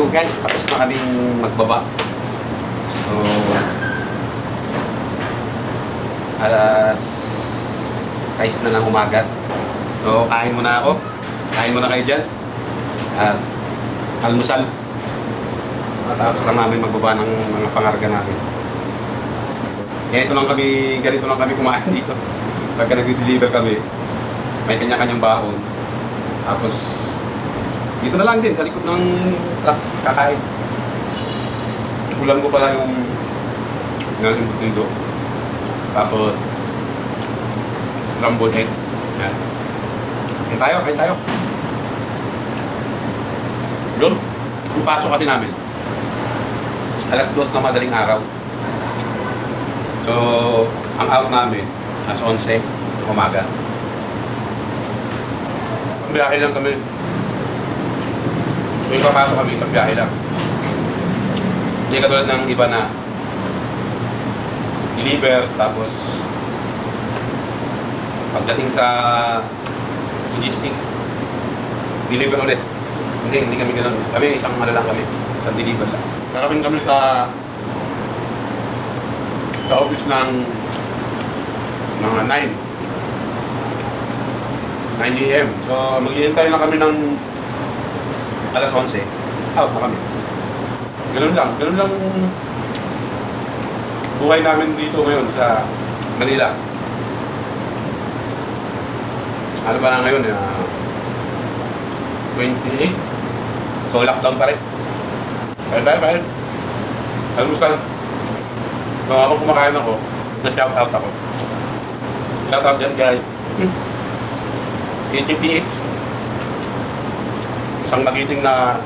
guys, tapos na kaming magbaba. So, alas 6 na ng umaga. So, kain muna ako. Kain muna kayo dyan. At almusal. Tapos lang namin magbaba ng mga pangarga namin. Ganito lang kami kumain dito. Pagka nag-deliver kami, may kanya-kanyang baon. Tapos, dito na lang din, sa likod ng truck, kakain. Ulam ko pala yung embutido. Tapos, scrambled egg. Yan. Kain tayo. Yun, yung pasok kasi namin. Alas 2 na madaling araw. So, ang out namin, alas 11 umaga. Biyahe lang kami. Yung papasok kami, isang biyahe lang. Hindi katulad ng iba na deliver, tapos pagdating sa logistic, deliver ulit. Hindi kami gano'n. Kami isang lang kami, isang deliver lang. Karating kami sa office ng mga 9 AM. So, maghihintay na kami ng alas 11. Out na kami. Ganun lang buhay namin dito ngayon sa Manila. Ano ba na ngayon? 28. So, lockdown pa rin. Bye. Almusal. So, habang kumakain ako, na-shoutout ako. Shoutout dyan, guys. ATPH. Isang magiting na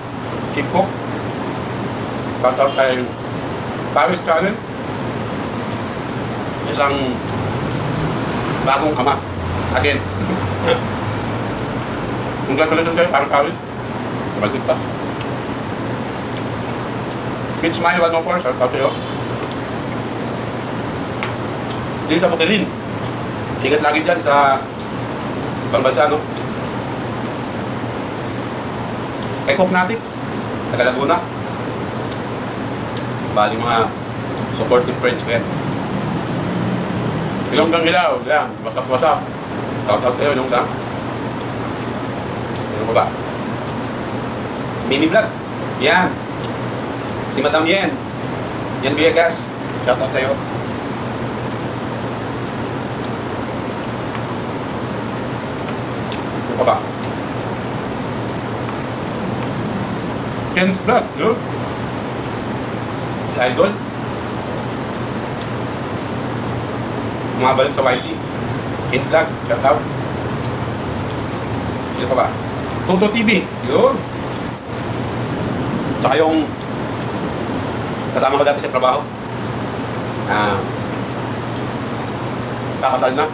chief cook. Shoutout kay Paris Channel. Isang bagong ama. Again. Congratulations kayo, parang Paris. Kabalik pa. Kids Smile 104, shoutout kayo. Dito sa Bukirin. Ingat lagi dyan sa Pambansa, no? Kay Cognatics, taga Laguna. Bali mga supportive friends ko yan. Ilonggang Hilaw, yan, wasap. Shout-out kayo, Ilonggang. Ano ba ba? Mini Vlog, yan. Si Madam Yen, Yan Viegas, shout-out sa'yo. Ano ba? Ken's Vlog, no? Si Idol. Umabalik sa Wiley. Ken's Vlog, shout out. Sino pa ba? Toto TV, yun. Tsaka yung kasama ko dati sa trabaho. Kakasal na.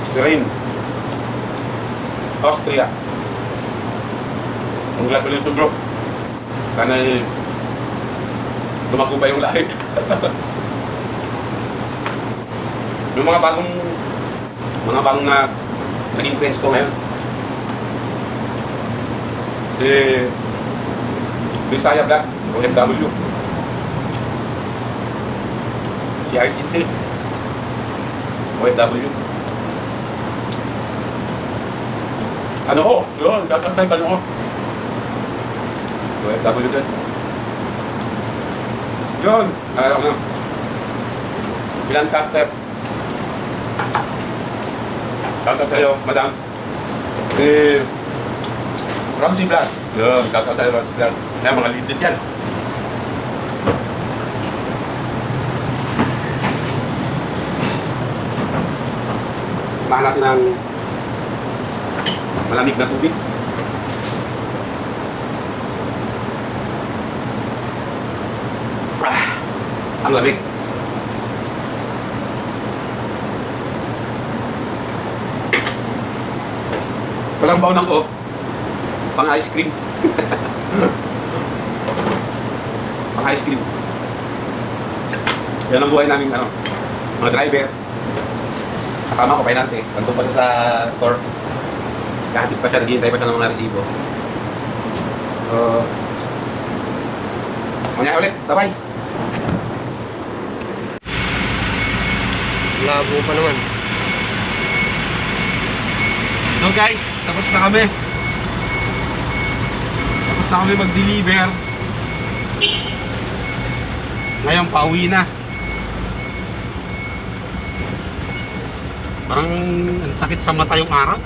Si Rain. Austria. Congratulations bro. Sana lumago pa yung lahi. Yung mga bagong na naging friends ko ngayon. Bisaya Black, OFW. Si ICT, OFW. Ano ko? Yun, kakantay ka nyo ko. OFW din. Yun, nalala ko na. Ilan caster. Kakantay kayo, madam. Ramsey Black. Yun, kakantay tayo Ramsey Black. Kaya mga legit yan. Samahan natin ng malamig na tubig. Ang lamig. Walang baon ng o. Pang ice cream. Pang ice cream. Yan ang buhay namin mga driver. Kasama ko painante. Nandun pa siya sa store. Kahatid pa siya, naghihintay pa siya ng mga resibo. So, mamaya ulit. Bye-bye. Labo pa naman. So guys, tapos na kami. Tapos na kami mag-deliver. Ngayon, pauwi na. Parang ang sakit sa mata yung araw.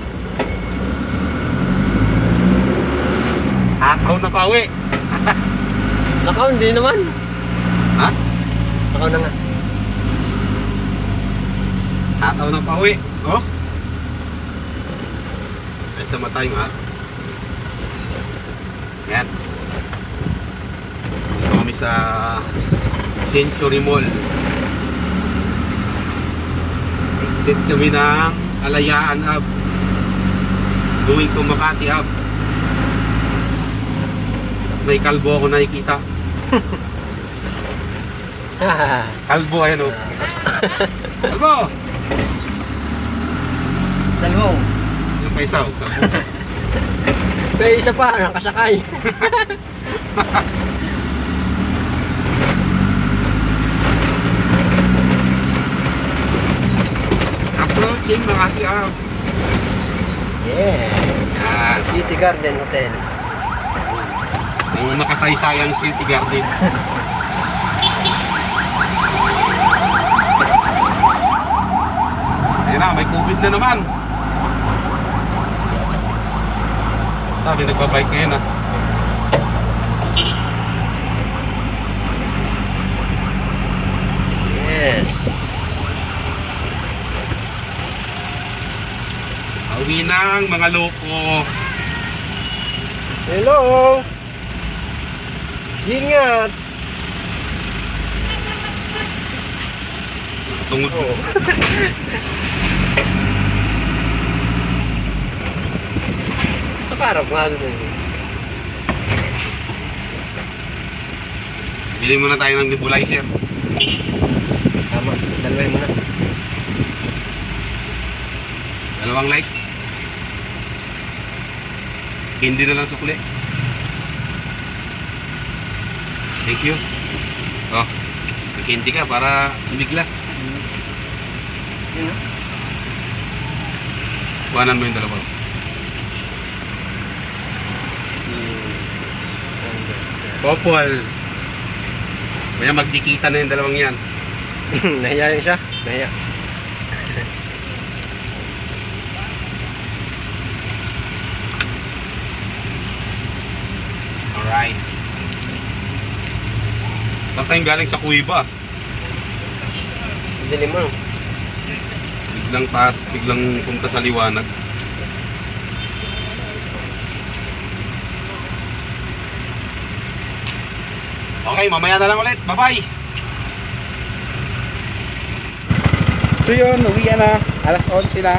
Hataw na pauwi. Nakaw, hindi naman. Ha? Nakaw na nga. Hataw na pauwi. Oh? Ay, sa mata yung araw. Yan. Dito kami sa Century Mall. Exit kami ng Alayaan Ave. Going to Makati Ave. May kalbo ako nakikita. Kalbo, ayan o. Kalbo! Dalawa. Yung paisaw, kalbo. May isa pa, nakasakay. Approaching Makati Ave. Yeah. Yan. City Garden Hotel. Ang makasaysayang City Garden. Ayun na, may COVID na naman. Sabi, nagbabike ngayon ah. Yes. Pauwi ng mga loko. Hello. Ingat. Tungod. Oh. Parang nga doon. Bili muna tayo ng nebulizer. Tama, dalawin mo na. Dalawang lights. Hindi na lang sukli. Thank you. Oh, nag-hindi ka para sumigla. Yun na. Kuhanan mo yung dalawa. Popol. Kaya magdikita na yung dalawang yan. Nahiya yun siya? Nahiya. Alright. Saan tayong galing sa Kuiba? Dilim mo. Biglang taas, biglang punta sa liwanag. Okay, mamaya na lang ulit. Bye-bye! So yun, uwian na. Alas 11 na.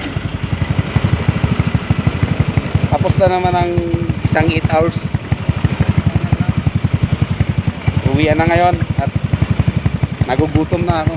Tapos na naman ang isang 8 hours. Uwian na ngayon at nagugutom na ako.